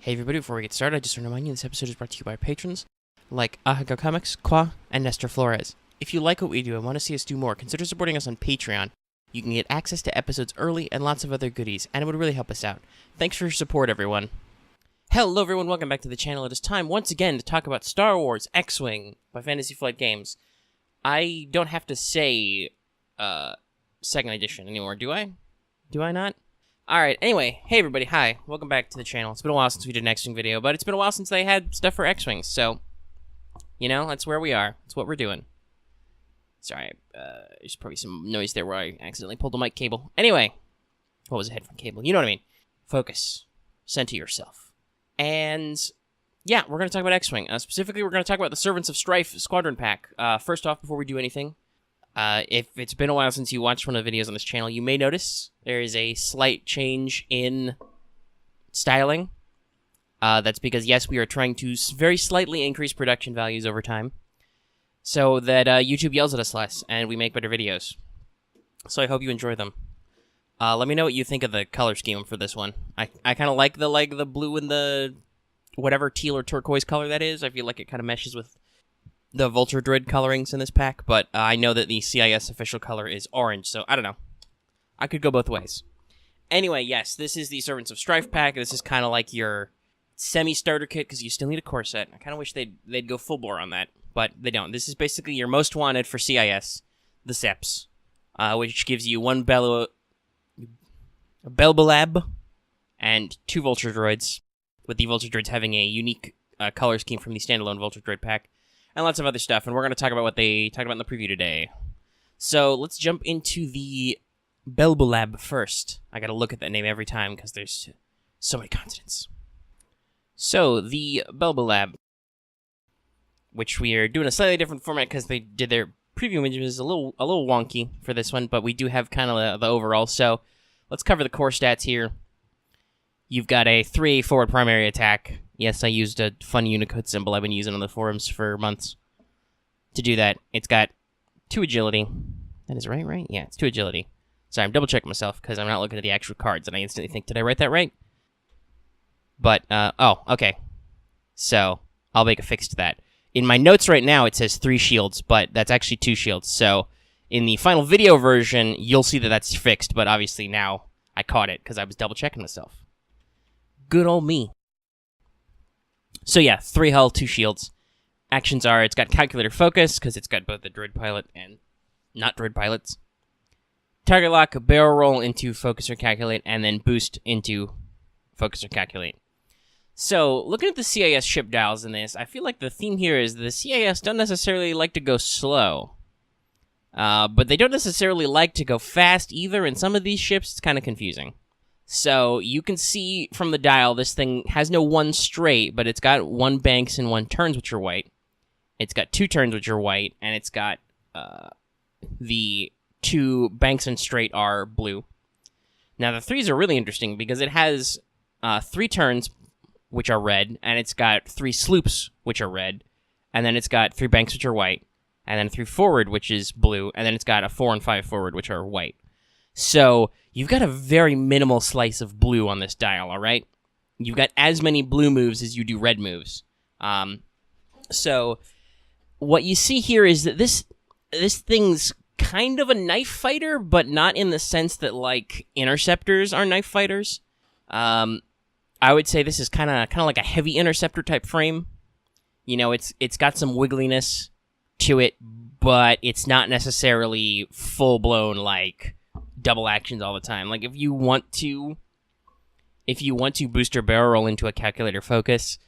Hey everybody, before we get started, I just want to remind you this episode is brought to you by patrons like Ahago Comics, Qua, and Nestor Flores. If you like what we do and want to see us do more, consider supporting us on Patreon. You can get access to episodes early and lots of other goodies, and it would really help us out. Thanks for your support, everyone. Hello everyone, welcome back to the channel. It is time once again to talk about Star Wars X-Wing by Fantasy Flight Games. I don't have to say, second edition anymore, do I? Do I not? Alright, anyway, hey everybody, hi. Welcome back to the channel. It's been a while since we did an X-Wing video, but it's been a while since they had stuff for X-Wings, so, you know, that's where we are. That's what we're doing. Sorry, there's probably some noise there where I accidentally pulled the mic cable. Anyway, what was a headphone cable? You know what I mean. Focus. Center yourself. And, yeah, we're going to talk about X-Wing. Specifically, we're going to talk about the Servants of Strife Squadron Pack. First off, before we do anything, if it's been a while since you watched one of the videos on this channel, you may notice there is a slight change in styling. That's because, yes, we are trying to very slightly increase production values over time so that YouTube yells at us less and we make better videos. So I hope you enjoy them. Let me know what you think of the color scheme for this one. I kind of like the blue and the whatever teal or turquoise color that is. I feel like it kind of meshes with the Vulture Droid colorings in this pack, but I know that the CIS official color is orange, so I don't know. I could go both ways. Anyway, yes, this is the Servants of Strife pack. This is kind of like your semi-starter kit, because you still need a core set. I kind of wish they'd go full bore on that, but they don't. This is basically your most wanted for CIS, the Seps, which gives you one Belbullab and 2 Vulture Droids, with the Vulture Droids having a unique color scheme from the standalone Vulture Droid pack. And lots of other stuff, and we're going to talk about what they talked about in the preview today. So, let's jump into the Belbullab first. I gotta look at that name every time, because there's so many consonants. So, the Belbullab, which we are doing a slightly different format, because they did their preview images a little wonky for this one, but we do have kind of the overall. So, let's cover the core stats here. You've got a 3 forward primary attack. Yes, I used a fun Unicode symbol I've been using on the forums for months to do that. It's got 2 agility. That is right? Yeah, it's 2 agility. Sorry, I'm double-checking myself because I'm not looking at the actual cards, and I instantly think, did I write that right? But, oh, okay. So, I'll make a fix to that. In my notes right now, it says 3 shields, but that's actually 2 shields. So, in the final video version, you'll see that that's fixed, but obviously now I caught it because I was double-checking myself. Good old me. So yeah, 3 hull, 2 shields. Actions are, it's got calculator focus, because it's got both the droid pilot and not droid pilots. Target lock, barrel roll into focus or calculate, and then boost into focus or calculate. So, looking at the CIS ship dials in this, I feel like the theme here is the CIS don't necessarily like to go slow. But they don't necessarily like to go fast either. In some of these ships, it's kind of confusing. So, you can see from the dial, this thing has no 1 straight, but it's got 1 banks and 1 turns, which are white. It's got 2 turns, which are white, and it's got the 2 banks and straight are blue. Now, the 3s are really interesting, because it has 3 turns, which are red, and it's got 3 sloops, which are red, and then it's got 3 banks, which are white, and then 3 forward, which is blue, and then it's got a 4 and 5 forward, which are white. So, you've got a very minimal slice of blue on this dial, alright? You've got as many blue moves as you do red moves. So, what you see here is that this thing's kind of a knife fighter, but not in the sense that, like, interceptors are knife fighters. I would say this is kind of like a heavy interceptor type frame. You know, it's got some wiggliness to it, but it's not necessarily full-blown, like, double actions all the time. Like, if you want to boost your barrel roll into a calculator focus,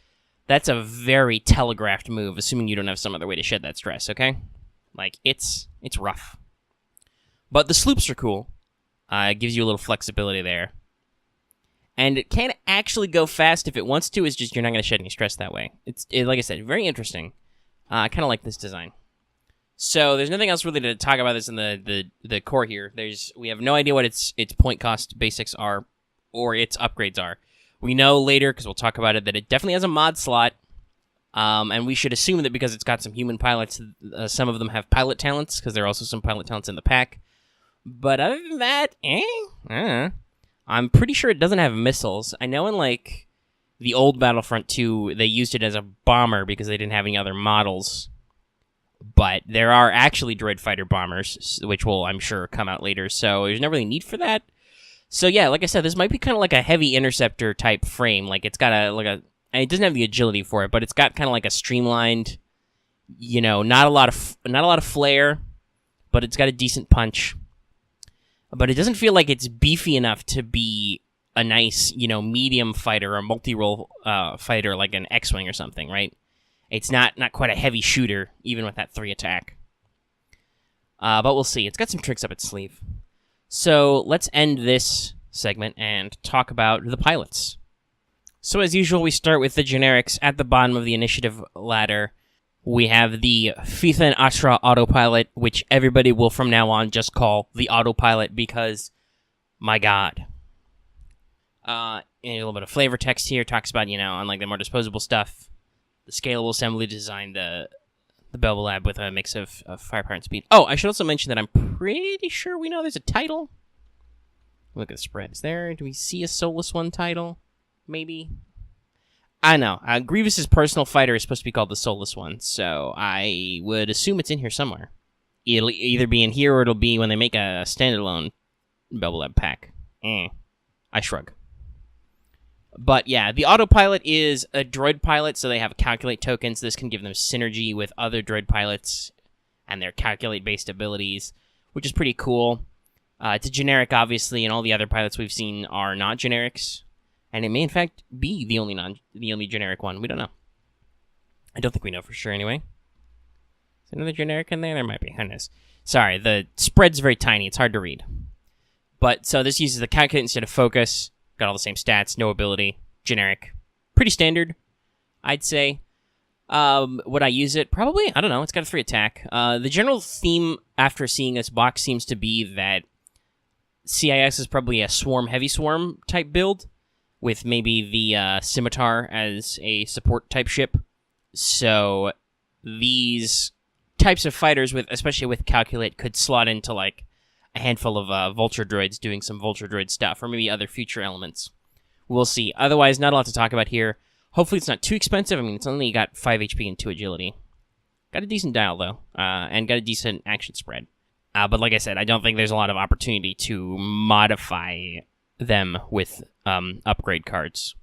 that's a very telegraphed move, assuming you don't have some other way to shed that stress, okay? Like, it's rough. But the sloops are cool. It gives you a little flexibility there. And it can actually go fast if it wants to, it's just you're not going to shed any stress that way. It's like I said, very interesting. I kind of like this design. So, there's nothing else really to talk about this in the core here. We have no idea what its point cost basics are, or its upgrades are. We know later, because we'll talk about it, that it definitely has a mod slot, and we should assume that because it's got some human pilots, some of them have pilot talents, because there are also some pilot talents in the pack. But other than that, I'm pretty sure it doesn't have missiles. I know in, like, the old Battlefront 2, they used it as a bomber because they didn't have any other models. But there are actually droid fighter bombers, which will, I'm sure, come out later, so there's not really need for that. So yeah, like I said, this might be kind of like a heavy interceptor type frame. Like it's got and it doesn't have the agility for it, but it's got kind of like a streamlined, not a lot of flair, but it's got a decent punch. But it doesn't feel like it's beefy enough to be a nice, medium fighter or multi-role fighter like an X-Wing or something, right? It's not quite a heavy shooter, even with that 3 attack. But we'll see. It's got some tricks up its sleeve. So let's end this segment and talk about the pilots. So as usual, we start with the generics at the bottom of the initiative ladder. We have the Fitha and Atra autopilot, which everybody will from now on just call the autopilot because, my god. And a little bit of flavor text here talks about, unlike the more disposable stuff, the scalable assembly design, the Belbullab with a mix of firepower and speed. Oh, I should also mention that I'm pretty sure we know there's a title. Look at the spreads there. Do we see a Soulless One title? Maybe? I know. Grievous's personal fighter is supposed to be called the Soulless One, so I would assume it's in here somewhere. It'll either be in here or it'll be when they make a standalone Belbullab pack. I shrug. But yeah, the autopilot is a droid pilot, so they have calculate tokens. This can give them synergy with other droid pilots and their calculate-based abilities, which is pretty cool. It's a generic, obviously, and all the other pilots we've seen are not generics. And it may, in fact, be the only generic one. We don't know. I don't think we know for sure, anyway. Is there another generic in there? There might be. Who knows? Sorry, the spread's very tiny. It's hard to read. But, so this uses the calculate instead of focus. Got all the same stats, no ability, generic. Pretty standard, I'd say. Would I use it? Probably. I don't know. It's got a 3 attack. The general theme after seeing this box seems to be that CIS is probably a heavy swarm type build, with maybe the Scimitar as a support type ship. So these types of fighters, especially with calculate, could slot into like a handful of Vulture Droids doing some Vulture Droid stuff, or maybe other future elements. We'll see. Otherwise, not a lot to talk about here. Hopefully it's not too expensive. I mean, it's only got 5 HP and 2 agility. Got a decent dial, though, and got a decent action spread. But like I said, I don't think there's a lot of opportunity to modify them with upgrade cards.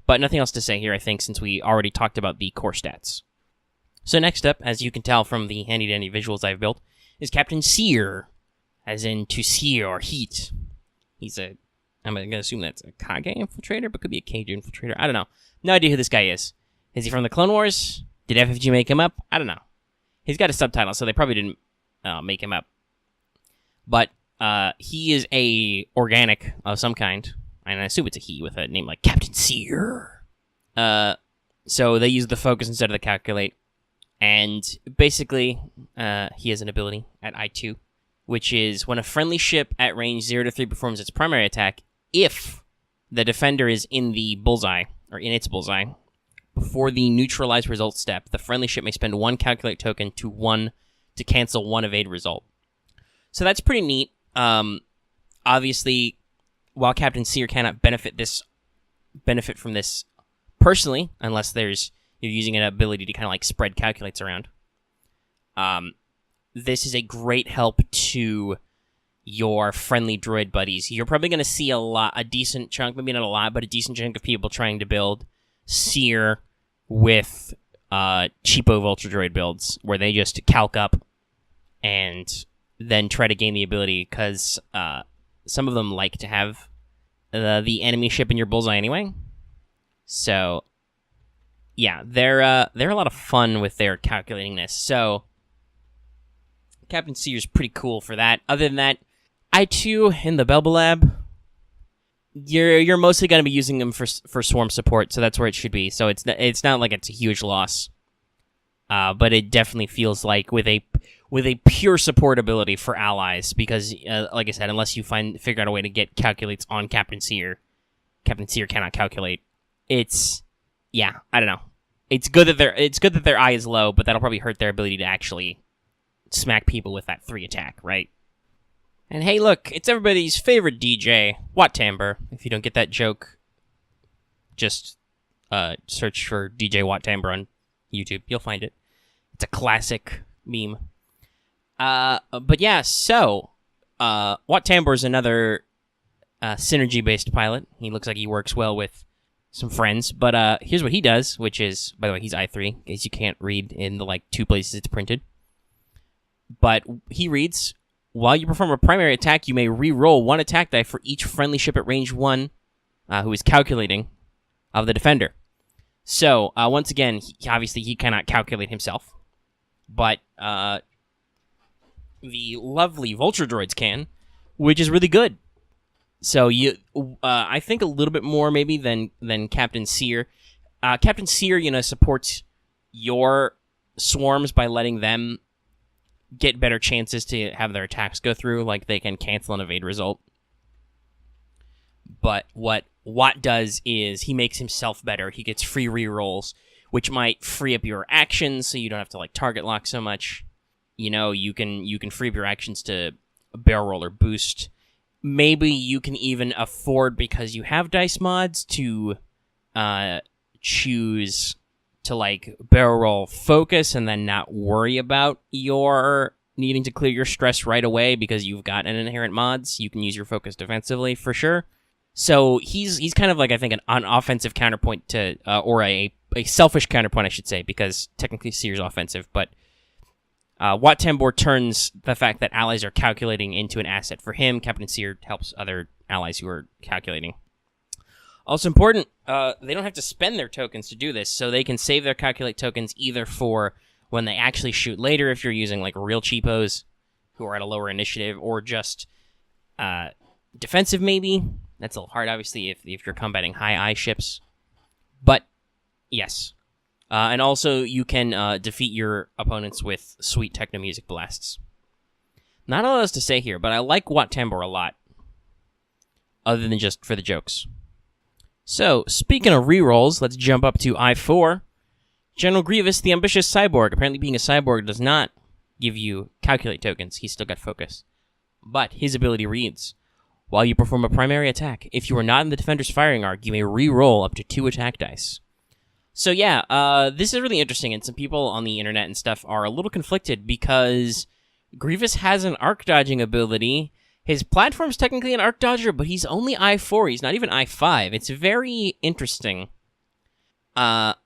But nothing else to say here, I think, since we already talked about the core stats. So next up, as you can tell from the handy-dandy visuals I've built, is Captain Sear. As in, to sear or heat. I'm going to assume that's a Kage infiltrator, but could be a Cage infiltrator. I don't know. No idea who this guy is. Is he from the Clone Wars? Did FFG make him up? I don't know. He's got a subtitle, so they probably didn't make him up. But he is a organic of some kind. And I assume it's a he with a name like Captain Sear. So they use the focus instead of the calculate. And basically, he has an ability at I2. Which is when a friendly ship at range 0 to 3 performs its primary attack, if the defender is in the bullseye, or in its bullseye, before the neutralize result step, the friendly ship may spend 1 calculate token to cancel 1 evade result. So that's pretty neat. Obviously, while Captain Sear cannot benefit from this personally, unless you're using an ability to kind of like spread calculates around. This is a great help to your friendly droid buddies. You're probably going to see a decent chunk, maybe not a lot, but a decent chunk of people trying to build Sear with cheapo Vulture Droid builds, where they just calc up and then try to gain the ability, because some of them like to have the enemy ship in your bullseye anyway. So, yeah, they're a lot of fun with their calculating this. So Captain Sear's pretty cool for that. Other than that, I2 in the Belbullab, you're mostly going to be using them for swarm support, so that's where it should be. So it's not like it's a huge loss, but it definitely feels like with a pure support ability for allies, because like I said, unless you figure out a way to get calculates on Captain Sear cannot calculate. I don't know. It's good that their eye is low, but that'll probably hurt their ability to actually smack people with that 3 attack, right? And hey, look, it's everybody's favorite DJ, Watt Timbre. If you don't get that joke, just search for DJ Watt Timbre on YouTube. You'll find it. It's a classic meme. But yeah, so Watt Timbre is another synergy-based pilot. He looks like he works well with some friends. But here's what he does, which is, by the way, he's I3, in case you can't read in the 2 places it's printed. But he reads, while you perform a primary attack, you may re-roll 1 attack die for each friendly ship at range 1 who is calculating of the defender. So, once again, obviously he cannot calculate himself. But the lovely Vulture Droids can, which is really good. So, I think a little bit more maybe than Captain Sear. Captain Sear, supports your swarms by letting them get better chances to have their attacks go through, like they can cancel an evade result. But what Watt does is he makes himself better. He gets free rerolls, which might free up your actions, so you don't have to target lock so much. You can free up your actions to barrel roll or boost. Maybe you can even afford, because you have dice mods, to choose to barrel roll focus and then not worry about your needing to clear your stress right away because you've got an inherent mods. You can use your focus defensively for sure. So he's kind of I think an offensive counterpoint to or a selfish counterpoint, I should say, because technically Sear's offensive, but Watt Timbre turns the fact that allies are calculating into an asset for him. Captain Sear helps other allies who are calculating. Also important, they don't have to spend their tokens to do this, so they can save their calculate tokens either for when they actually shoot later, if you're using real cheapos who are at a lower initiative, or just defensive maybe. That's a little hard, obviously, if you're combating high I ships. But, yes. And also, you can defeat your opponents with sweet techno music blasts. Not a lot else to say here, but I like Watt Timbre a lot, other than just for the jokes. So, speaking of rerolls, let's jump up to I4. General Grievous, the ambitious cyborg. Apparently being a cyborg does not give you calculate tokens. He's still got focus. But his ability reads, while you perform a primary attack, if you are not in the defender's firing arc, you may re-roll up to 2 attack dice. So yeah, this is really interesting, and some people on the internet and stuff are a little conflicted because Grievous has an arc dodging ability. His platform's technically an arc dodger, but he's only I4. He's not even I5. It's very interesting. I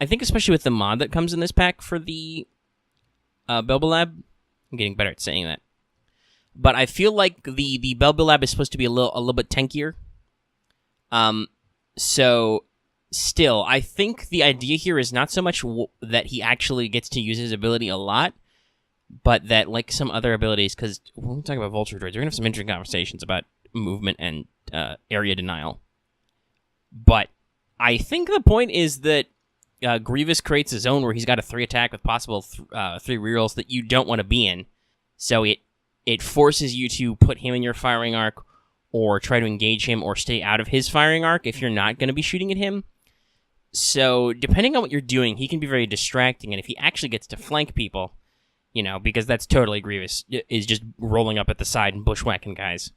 think especially with the mod that comes in this pack for the Belbullab. I'm getting better at saying that. But I feel like the Belbullab is supposed to be a little bit tankier. So still, I think the idea here is not so much that he actually gets to use his ability a lot, but that, like some other abilities, because when we talk about Vulture Droids, we're going to have some interesting conversations about movement and area denial. But I think the point is that Grievous creates a zone where he's got a 3 attack with possible 3 rerolls that you don't want to be in. So it forces you to put him in your firing arc, or try to engage him, or stay out of his firing arc if you're not going to be shooting at him. So depending on what you're doing, he can be very distracting, and if he actually gets to flank people, because that's totally Grievous, is just rolling up at the side and bushwhacking guys.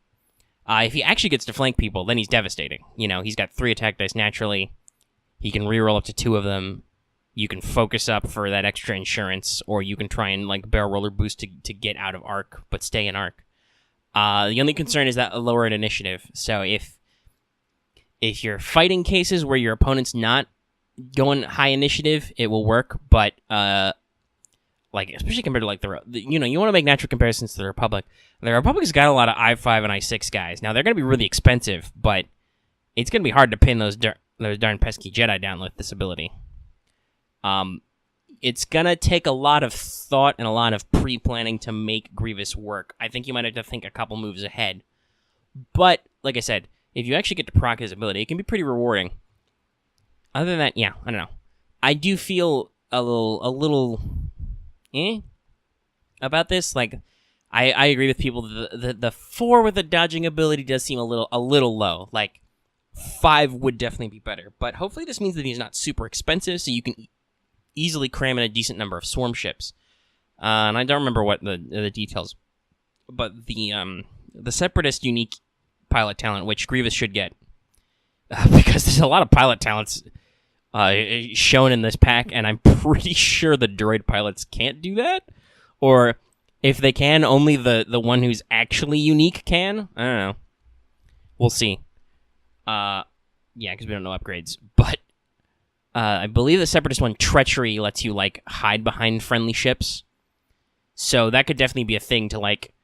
If he actually gets to flank people, then he's devastating. He's got 3 attack dice naturally. He can reroll up to 2 of them. You can focus up for that extra insurance, or you can try and barrel roller boost to get out of arc, but stay in arc. The only concern is that lower in initiative. So if you're fighting cases where your opponent's not going high initiative, it will work, but especially compared to you want to make natural comparisons to the Republic. The Republic's got a lot of I5 and I6 guys. Now they're going to be really expensive, but it's going to be hard to pin those darn pesky Jedi down with this ability. It's going to take a lot of thought and a lot of pre-planning to make Grievous work. I think you might have to think a couple moves ahead. But, like I said, if you actually get to proc his ability, it can be pretty rewarding. Other than that, yeah, I don't know. I do feel a little about this. I agree with people. The 4 with the dodging ability does seem a little low. 5 would definitely be better. But hopefully this means that he's not super expensive, so you can easily cram in a decent number of swarm ships. And I don't remember what the details, but the Separatist unique pilot talent, which Grievous should get, because there's a lot of pilot talents shown in this pack, and I'm pretty sure the droid pilots can't do that. Or if they can, only the one who's actually unique can. I don't know. We'll see. Yeah, because we don't know upgrades. But I believe the Separatist one, Treachery, lets you, like, hide behind friendly ships. So that could definitely be a thing to, like,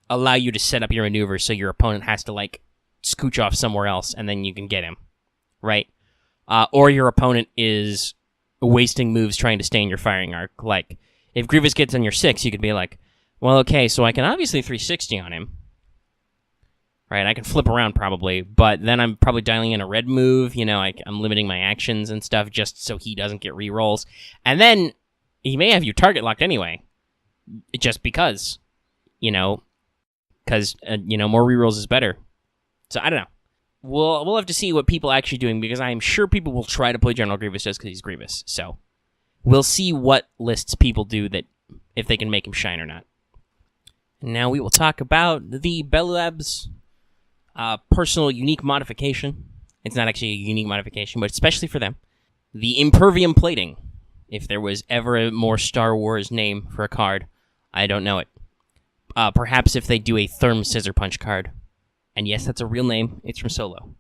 allow you to set up your maneuver so your opponent has to, like, scooch off somewhere else, and then you can get him. Right? Or your opponent is wasting moves trying to stay in your firing arc. Like, if Grievous gets on your 6, you could be like, well, okay, so I can obviously 360 on him. Right, I can flip around probably, but then I'm probably dialing in a red move, you know, I'm limiting my actions and stuff just so he doesn't get rerolls. And then he may have you target locked anyway, just because, you know, because, more rerolls is better. So I don't know. We'll have to see what people are actually doing, because I'm sure people will try to play General Grievous just because he's Grievous. So we'll see what lists people do, that if they can make him shine or not. Now we will talk about the Belbullab's personal unique modification. It's not actually a unique modification, but especially for them. The Impervium Plating. If there was ever a more Star Wars name for a card, I don't know it. Perhaps if they do a Therm Scissor Punch card. And yes, that's a real name. It's from Solo.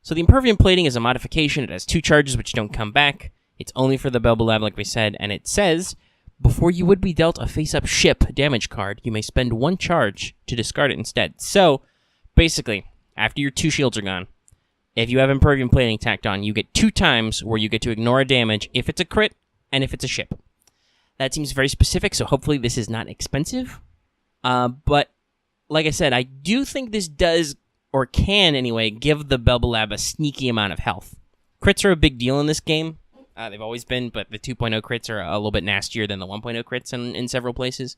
So the Impervium Plating is a modification. It has 2 charges which don't come back. It's only for the Belbullab, like we said, and it says, before you would be dealt a face-up ship damage card, you may spend 1 charge to discard it instead. So, basically, after your 2 shields are gone, if you have Impervium Plating tacked on, you get 2 times where you get to ignore a damage if it's a crit and if it's a ship. That seems very specific, so hopefully this is not expensive. But, like I said, I do think this does, or can anyway, give the Belbullab a sneaky amount of health. Crits are a big deal in this game. They've always been, but the 2.0 crits are a little bit nastier than the 1.0 crits in several places.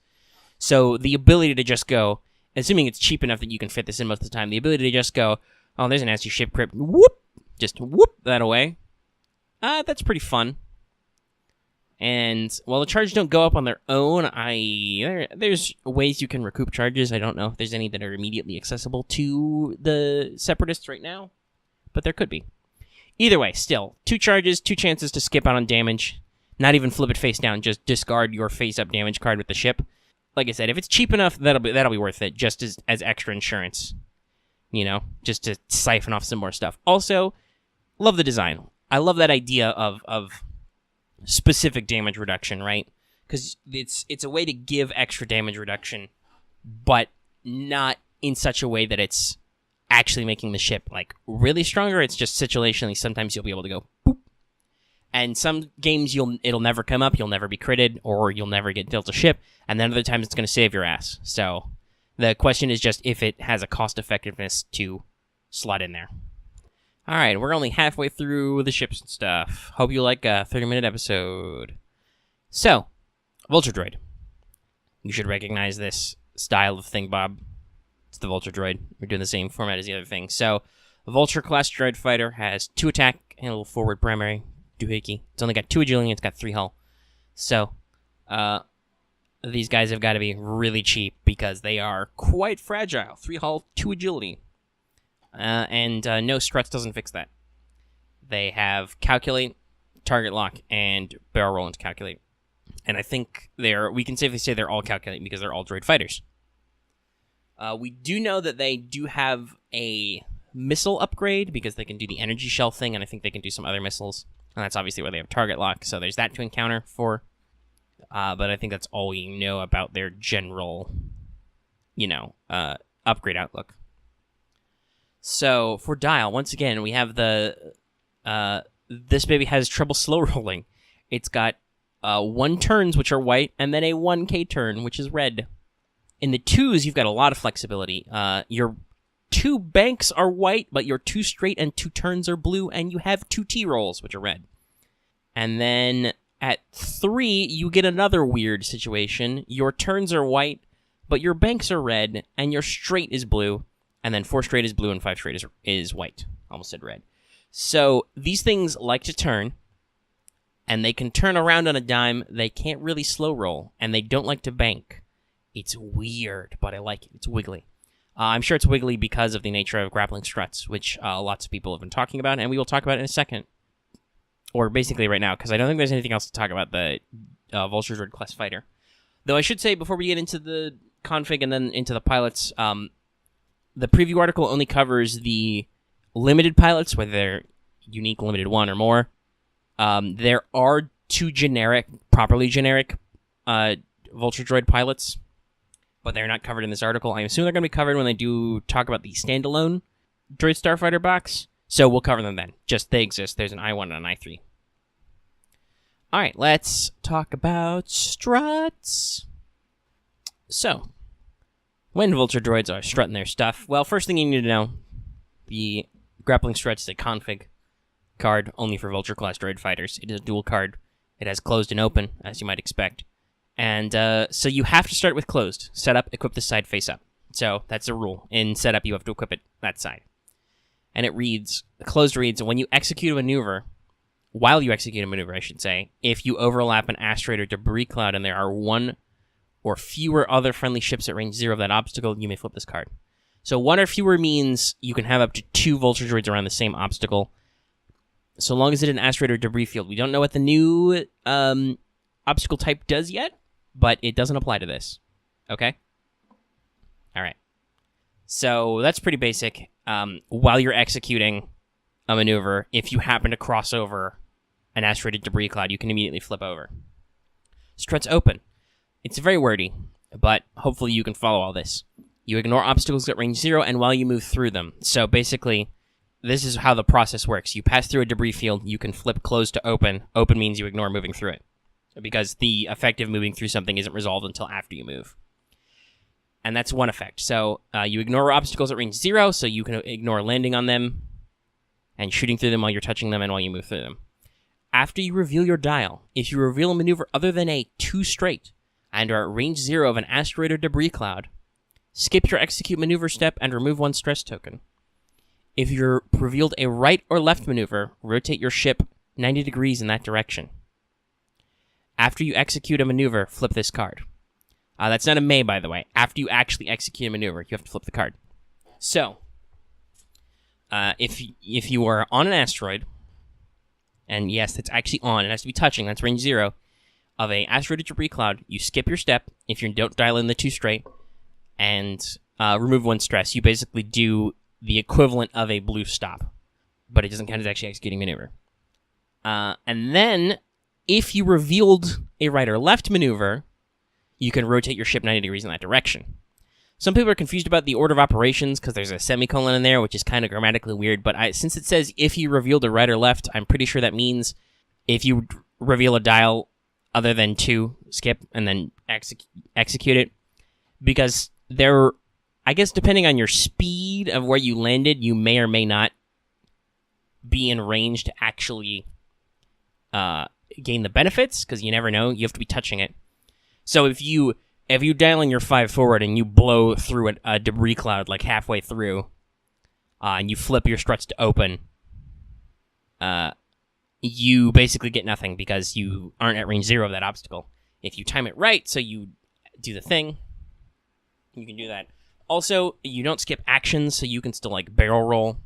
So the ability to just go, assuming it's cheap enough that you can fit this in most of the time, the ability to just go, oh, there's a nasty ship crit, whoop, just whoop that away. That's pretty fun. And while the charges don't go up on their own, there's ways you can recoup charges. I don't know if there's any that are immediately accessible to the Separatists right now, but there could be. Either way, still, 2 charges, 2 chances to skip out on damage. Not even flip it face down, just discard your face-up damage card with the ship. Like I said, if it's cheap enough, that'll be worth it, just as extra insurance. You know, just to siphon off some more stuff. Also, love the design. I love that idea of specific damage reduction, right? Because it's a way to give extra damage reduction, but not in such a way that it's actually making the ship, like, really stronger. It's just situationally, sometimes you'll be able to go boop. And some games it'll never come up, you'll never be critted, or you'll never get dealt a ship, and then other times it's going to save your ass. So the question is just if it has a cost effectiveness to slot in there. Alright, we're only halfway through the ships and stuff. Hope you like a 30-minute episode. So, Vulture Droid. You should recognize this style of thing, Bob. It's the Vulture Droid. We're doing the same format as the other thing. So, a Vulture-class droid fighter has 2 attack and a little forward primary doohickey. It's only got 2 agility and it's got 3 hull. So, these guys have got to be really cheap because they are quite fragile. 3 hull, 2 agility. And no struts doesn't fix that. They have calculate, target lock, and barrel roll into calculate. And I think we can safely say they're all calculate because they're all droid fighters. We do know that they do have a missile upgrade because they can do the energy shell thing, and I think they can do some other missiles. And that's obviously where they have target lock, so there's that to encounter for. But I think that's all we know about their general, upgrade outlook. So, for Dial, once again, we have this baby has trouble slow rolling. It's got 1 turns, which are white, and then a 1k turn, which is red. In the 2s, you've got a lot of flexibility. Your 2 banks are white, but your 2 straight and 2 turns are blue, and you have 2 T-rolls, which are red. And then at 3, you get another weird situation. Your turns are white, but your banks are red, and your straight is blue. And then 4 straight is blue and 5 straight is white. Almost said red. So these things like to turn, and they can turn around on a dime. They can't really slow roll, and they don't like to bank. It's weird, but I like it. It's wiggly. I'm sure it's wiggly because of the nature of grappling struts, which lots of people have been talking about, and we will talk about in a second. or basically right now, because I don't think there's anything else to talk about the Vulture Droid class fighter. Though I should say, before we get into the config and then into the pilots, the preview article only covers the limited pilots, whether they're unique, limited one, or more. There are 2 properly generic Vulture Droid pilots, but they're not covered in this article. I assume they're going to be covered when they do talk about the standalone Droid Starfighter box, so we'll cover them then. Just they exist. There's an I1 and an I3. All right, let's talk about struts. So, when Vulture Droids are strutting their stuff, well, first thing you need to know, the grappling strut is a config card only for Vulture class droid fighters. It is a dual card. It has closed and open, as you might expect. And so you have to start with closed. Set up, equip the side face up. So that's a rule. In setup, you have to equip it that side. And it reads, closed reads, when you execute a maneuver, while you execute a maneuver, I should say, if you overlap an asteroid or debris cloud and there are 1 or fewer other friendly ships at range 0 of that obstacle, you may flip this card. So 1 or fewer means you can have up to 2 Vulture Droids around the same obstacle, so long as it's an asteroid or debris field. We don't know what the new obstacle type does yet, but it doesn't apply to this. Okay? All right. So that's pretty basic. While you're executing a maneuver, if you happen to cross over an asteroid or debris cloud, you can immediately flip over. Struts open. It's very wordy, but hopefully you can follow all this. You ignore obstacles at range 0 and while you move through them. So basically, this is how the process works. You pass through a debris field, you can flip closed to open. Open means you ignore moving through it, because the effect of moving through something isn't resolved until after you move. And that's one effect. So you ignore obstacles at range 0, so you can ignore landing on them and shooting through them while you're touching them and while you move through them. After you reveal your dial, if you reveal a maneuver other than a 2 straight and are at range 0 of an asteroid or debris cloud, skip your execute maneuver step and remove 1 stress token. If you're revealed a right or left maneuver, rotate your ship 90 degrees in that direction. After you execute a maneuver, flip this card. That's not a may, by the way. After you actually execute a maneuver, you have to flip the card. So, if you are on an asteroid, and yes, it's actually on, it has to be touching, that's range 0, of a asteroid or debris cloud, you skip your step if you don't dial in the 2 straight, and remove 1 stress. You basically do the equivalent of a blue stop, but it doesn't count as actually executing maneuver. And then, if you revealed a right or left maneuver, you can rotate your ship 90 degrees in that direction. Some people are confused about the order of operations because there's a semicolon in there, which is kind of grammatically weird, but since it says if you revealed a right or left, I'm pretty sure that means if you reveal a dial other than 2, skip, and then execute it. Because I guess depending on your speed of where you landed, you may or may not be in range to actually gain the benefits, because you never know. You have to be touching it. So if you dial in your 5 forward and you blow through a debris cloud like halfway through, and you flip your struts to open, you basically get nothing because you aren't at range 0 of that obstacle. If you time it right, so you do the thing, you can do that. Also, you don't skip actions, so you can still, like, barrel roll.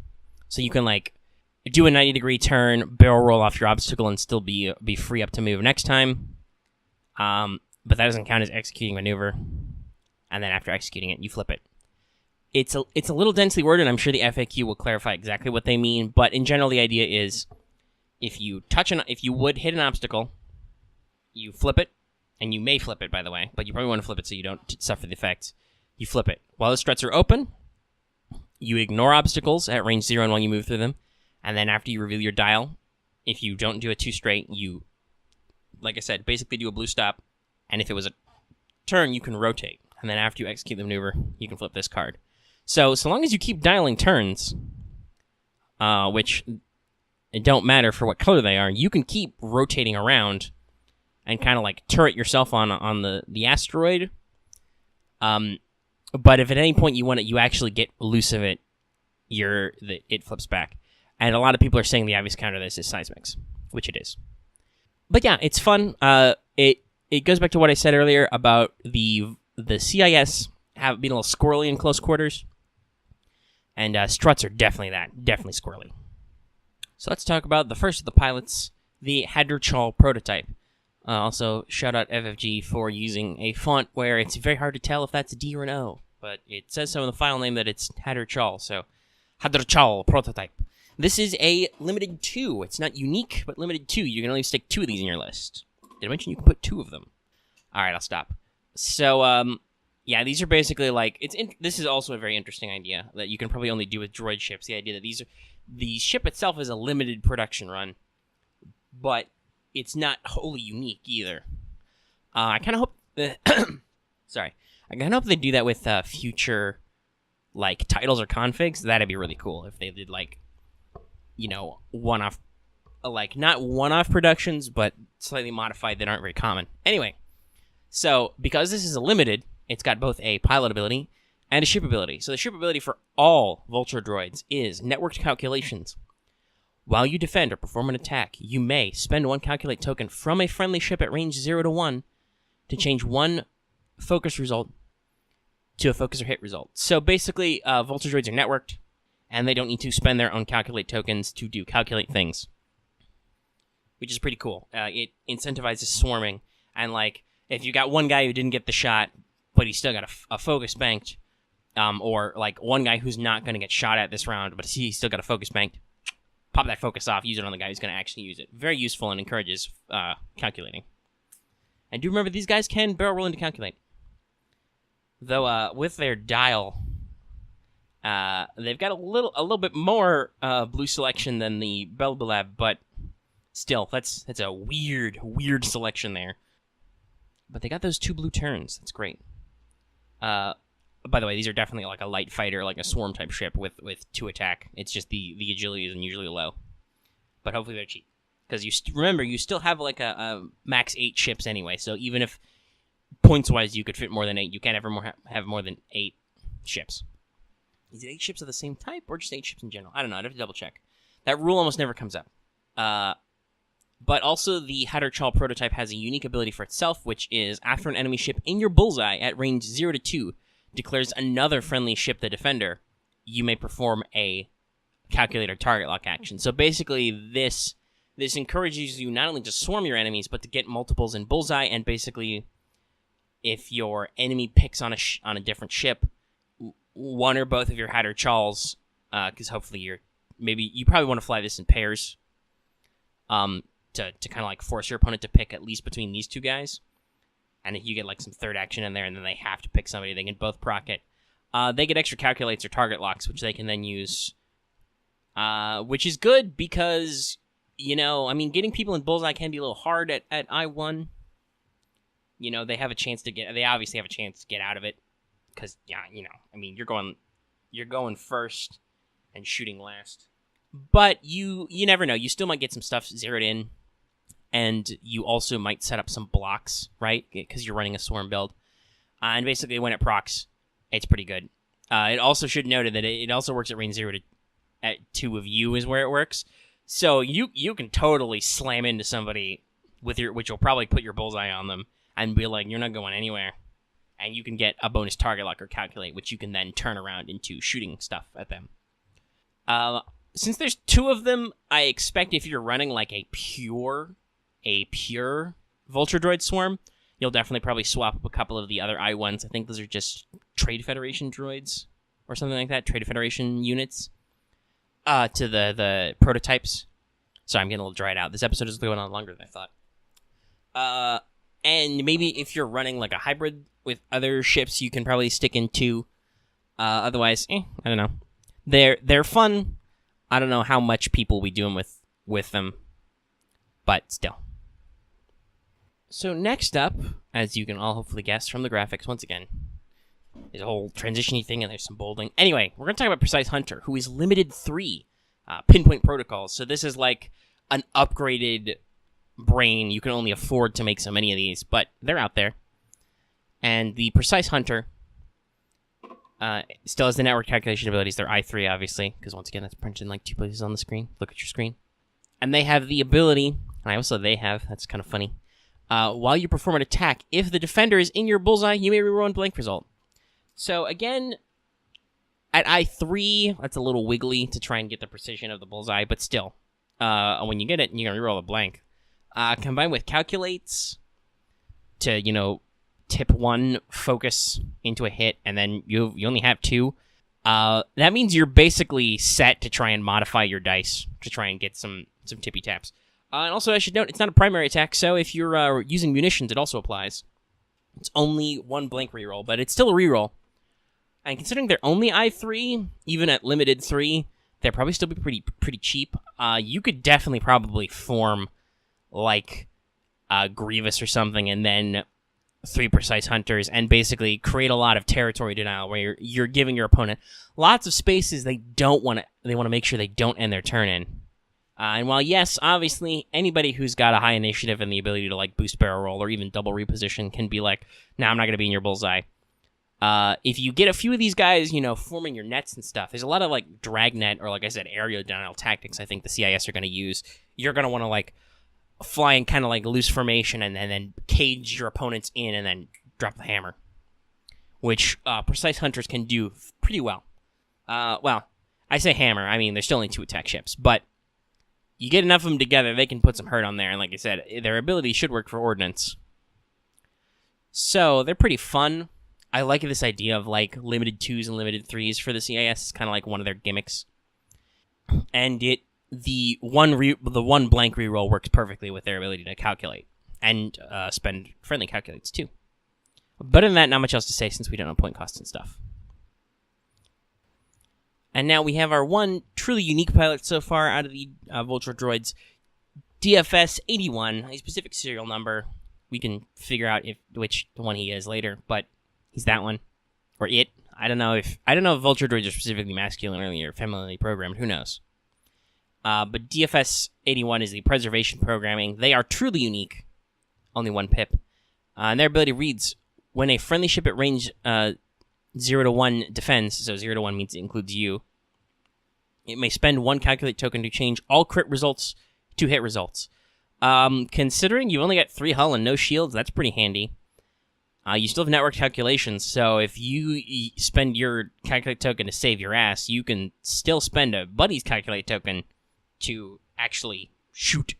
So you can, like, do a 90-degree turn, barrel roll off your obstacle, and still be free up to move next time. But that doesn't count as executing maneuver. And then after executing it, you flip it. It's a little densely worded, and I'm sure the FAQ will clarify exactly what they mean, but in general, the idea is if you would hit an obstacle, you flip it, and you may flip it, by the way, but you probably want to flip it so you don't suffer the effects. You flip it. While the struts are open, you ignore obstacles at range 0 and while you move through them, and then after you reveal your dial, if you don't do a 2 straight, you, like I said, basically do a blue stop, and if it was a turn, you can rotate. And then after you execute the maneuver, you can flip this card. So long as you keep dialing turns, which it don't matter for what color they are, you can keep rotating around and kind of like turret yourself on the asteroid. But if at any point you actually get loose of it, it flips back. And a lot of people are saying the obvious counter to this is seismics, which it is. But yeah, it's fun. It goes back to what I said earlier about the CIS being a little squirrely in close quarters. And struts are definitely that. Definitely squirrely. So let's talk about the first of the pilots, the Hadrochal prototype. Also, shout out FFG for using a font where it's very hard to tell if that's a D or an O, but it says so in the file name that it's Hadrochal, so Hadrochal prototype. This is a limited 2. It's not unique, but limited 2. You can only stick 2 of these in your list. Did I mention you can put 2 of them? Alright, I'll stop. So, yeah, these are basically like... this is also a very interesting idea that you can probably only do with droid ships. The idea that the ship itself is a limited production run, but it's not wholly unique either. I kind of hope that... sorry. I kind of hope they do that with future, like, titles or configs. That'd be really cool if they did, like, you know, one-off... like, not one-off productions, but slightly modified that aren't very common. Anyway, so, because this is a limited, it's got both a pilot ability and a ship ability. So the ship ability for all Vulture droids is networked calculations. While you defend or perform an attack, you may spend 1 calculate token from a friendly ship at range 0 to 1 to change 1 focus result to a focus or hit result. So basically, Vulture droids are networked, and they don't need to spend their own calculate tokens to do calculate things, which is pretty cool. It incentivizes swarming, and like, if you got one guy who didn't get the shot, but he still got a focus banked, or like one guy who's not going to get shot at this round, but he still got a focus banked, pop that focus off, use it on the guy who's going to actually use it. Very useful and encourages calculating. And do remember, these guys can barrel roll into calculate. Though with their dial, they've got a little bit more blue selection than the Belbullab, but still, that's a weird selection there. But they got those 2 blue turns. That's great. By the way, these are definitely like a light fighter, like a swarm type ship with 2 attack. It's just the agility is unusually low, but hopefully they're cheap. Because remember, you still have like a max 8 ships anyway. So even if points wise you could fit more than 8, you can't ever have more than 8 ships. Is it 8 ships of the same type or just 8 ships in general? I don't know. I'd have to double check. That rule almost never comes up. But also, the Hadrochal prototype has a unique ability for itself, which is, after an enemy ship in your bullseye at range 0 to 2 declares another friendly ship the defender, you may perform a calculator target lock action. So basically, this encourages you not only to swarm your enemies, but to get multiples in bullseye, and basically, if your enemy picks on a different ship, one or both of your Hadrochals, because hopefully you probably want to fly this in pairs, to kind of like force your opponent to pick at least between these 2 guys. And if you get like some third action in there and then they have to pick somebody, they can both proc it. They get extra calculates or target locks, which they can then use, which is good because, you know, I mean, getting people in bullseye can be a little hard at I-1. You know, they obviously have a chance to get out of it because, yeah, you know, I mean, you're going first and shooting last. But you never know. You still might get some stuff zeroed in, and you also might set up some blocks, right? Because you're running a swarm build. And basically, when it procs, it's pretty good. It also should note that it also works at range 0 to at 2 of you is where it works. So you can totally slam into somebody which will probably put your bullseye on them and be like, you're not going anywhere. And you can get a bonus target lock or calculate, which you can then turn around into shooting stuff at them. Since there's 2 of them, I expect if you're running like a pure Vulture Droid swarm, you'll definitely probably swap up a couple of the other I-1s. I think those are just Trade Federation droids or something like that, Trade Federation units, to the prototypes. Sorry, I'm getting a little dried out. This episode is going on longer than I thought. And maybe if you're running like a hybrid with other ships, you can probably stick in 2. Otherwise, I don't know. They're fun. I don't know how much people will be doing with them, but still. So next up, as you can all hopefully guess from the graphics, once again, there's a whole transition-y thing and there's some bolding. Anyway, we're going to talk about Precise Hunter, who is limited 3 pinpoint protocols. So this is like an upgraded brain. You can only afford to make so many of these, but they're out there. And the Precise Hunter still has the network calculation abilities. They're I3, obviously, because once again, that's printed in like 2 places on the screen. Look at your screen. And they have the ability, and I also that's kind of funny. While you perform an attack, if the defender is in your bullseye, you may reroll a blank result. So again, at I3, that's a little wiggly to try and get the precision of the bullseye, but still, when you get it, you're going to reroll a blank. combined with calculates to, tip 1 focus into a hit, and then you only have 2. That means you're basically set to try and modify your dice to try and get some tippy taps. And also, I should note, it's not a primary attack, so if you're using munitions, it also applies. It's only 1 blank reroll, but it's still a reroll. And considering they're only I3, even at limited 3, they'll probably still be pretty cheap. You could definitely probably form, like, Grievous or something, and then 3 Precise Hunters, and basically create a lot of territory denial where you're giving your opponent lots of spaces they want to make sure they don't end their turn in. And while, yes, obviously, anybody who's got a high initiative and the ability to, like, boost barrel roll or even double reposition can be like, nah, I'm not going to be in your bullseye. If you get a few of these guys, forming your nets and stuff, there's a lot of, like, dragnet or, like I said, area denial tactics I think the CIS are going to use. You're going to want to, like, fly in kind of, like, loose formation and then cage your opponents in and then drop the hammer, which Precise Hunters can do pretty well. Well, I say hammer. I mean, there's still only 2 attack ships, but you get enough of them together, they can put some hurt on there, and like I said, their ability should work for Ordnance. So, they're pretty fun. I like this idea of, like, limited 2s and limited 3s for the CIS. It's kind of like one of their gimmicks. And the one blank reroll works perfectly with their ability to calculate, and spend friendly calculates, too. But other than that, not much else to say since we don't know point costs and stuff. And now we have our one truly unique pilot so far out of the Vulture Droids, DFS 81, a specific serial number. We can figure out which one he is later, but he's that one. Or it. I don't know if Vulture Droids are specifically masculine or femininely programmed. Who knows? But DFS 81 is the preservation programming. They are truly unique. Only 1 pip. And their ability reads, when a friendly ship at range 0 to 1 defends, so 0 to 1 means it includes you, it may spend 1 calculate token to change all crit results to hit results. Considering you've only got 3 hull and no shields, that's pretty handy. You still have network calculations, so if you spend your calculate token to save your ass, you can still spend a buddy's calculate token to actually shoot.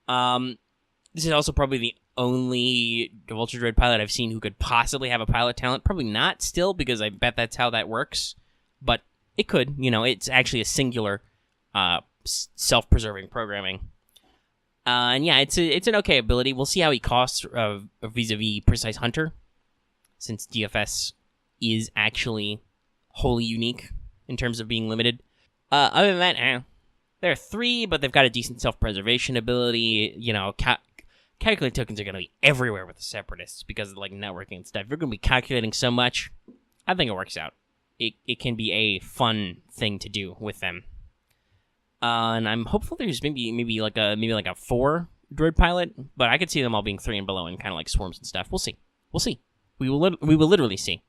This is also probably the only Vulture Droid pilot I've seen who could possibly have a pilot talent. Probably not still, because I bet that's how that works. But it could. It's actually a singular self-preserving programming. And yeah, it's an okay ability. We'll see how he costs vis-a-vis Precise Hunter, since DFS is actually wholly unique in terms of being limited. Other than that, they're 3, but they've got a decent self-preservation ability. Calculate tokens are going to be everywhere with the Separatists because of, like, networking and stuff. You're going to be calculating so much. I think it works out. It can be a fun thing to do with them. And I'm hopeful there's maybe like a 4 droid pilot, but I could see them all being 3 and below and kind of like swarms and stuff. We'll see. We will literally see,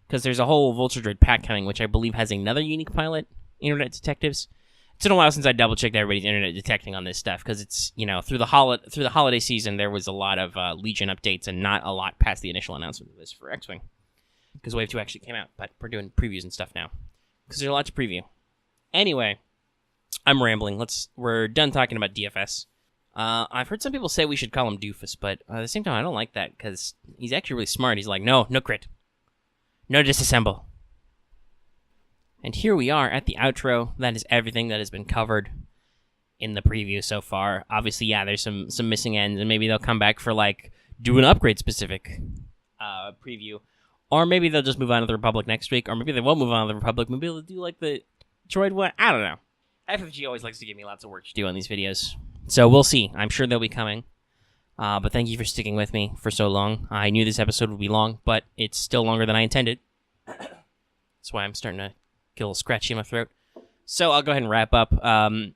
because there's a whole Vulture Droid pack coming, which I believe has another unique pilot, Internet Detectives. It's been a while since I double-checked everybody's internet detecting on this stuff, because it's, through the holiday season, there was a lot of Legion updates and not a lot past the initial announcement of this for X-Wing, because Wave 2 actually came out, but we're doing previews and stuff now, because there's a lot to preview. Anyway, I'm rambling. We're done talking about DFS. I've heard some people say we should call him Doofus, but at the same time, I don't like that, because he's actually really smart. He's like, no crit. No disassemble. And here we are at the outro. That is everything that has been covered in the preview so far. Obviously, yeah, there's some missing ends, and maybe they'll come back for, like, do an upgrade-specific preview. Or maybe they'll just move on to the Republic next week, or maybe they won't move on to the Republic. Maybe they'll do, like, the droid one. I don't know. FFG always likes to give me lots of work to do on these videos. So we'll see. I'm sure they'll be coming. But thank you for sticking with me for so long. I knew this episode would be long, but it's still longer than I intended. That's why I'm starting to get a little scratchy in my throat. So I'll go ahead and wrap up. On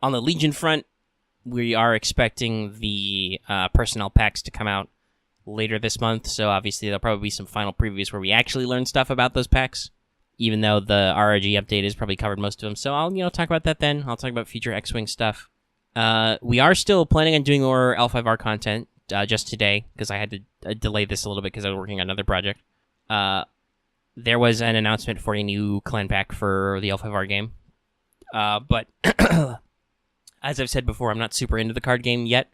the Legion front, we are expecting the personnel packs to come out later this month. So obviously there'll probably be some final previews where we actually learn stuff about those packs, even though the RRG update has probably covered most of them. So I'll talk about that then. I'll talk about future X-Wing stuff. We are still planning on doing more L5R content just today, because I had to delay this a little bit because I was working on another project. There was an announcement for a new clan pack for the L5R game. But As I've said before, I'm not super into the card game yet,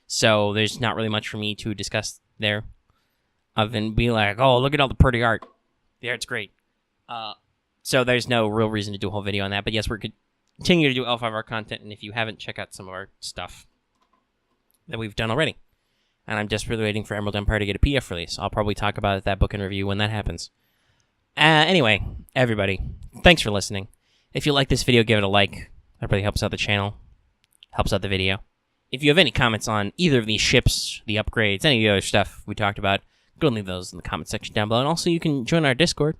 so there's not really much for me to discuss there, other than be like, oh, look at all the pretty art. The art's great. So there's no real reason to do a whole video on that, but yes, we're continuing to do L5R content, and if you haven't, check out some of our stuff that we've done already. And I'm just really waiting for Emerald Empire to get a PF release. I'll probably talk about that book and review when that happens. Anyway, everybody, thanks for listening. If you like this video, give it a like. That really helps out the channel, helps out the video. If you have any comments on either of these ships, the upgrades, any of the other stuff we talked about, go and leave those in the comment section down below. And also, you can join our Discord,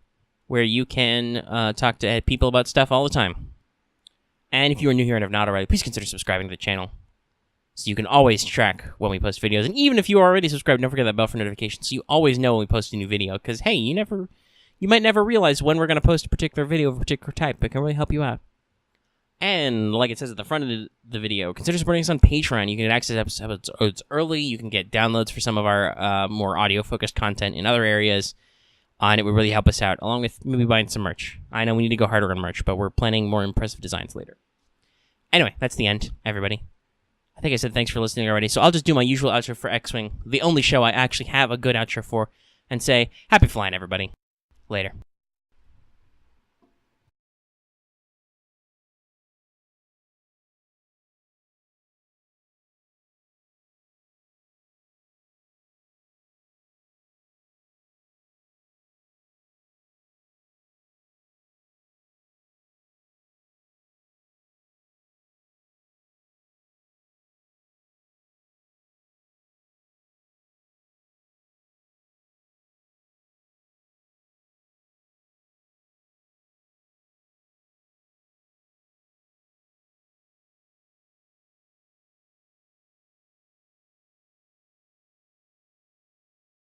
where you can talk to people about stuff all the time. And if you are new here and have not already, please consider subscribing to the channel, so you can always track when we post videos. And even if you are already subscribed, don't forget that bell for notifications, so you always know when we post a new video. Because, hey, you might never realize when we're going to post a particular video of a particular type. It can really help you out. And like it says at the front of the video, consider supporting us on Patreon. You can get access to episodes early. You can get downloads for some of our more audio-focused content in other areas. And it would really help us out, along with maybe buying some merch. I know we need to go harder on merch, but we're planning more impressive designs later. Anyway, that's the end, everybody. I think I said thanks for listening already, so I'll just do my usual outro for X-Wing, the only show I actually have a good outro for, and say, happy flying, everybody. Later.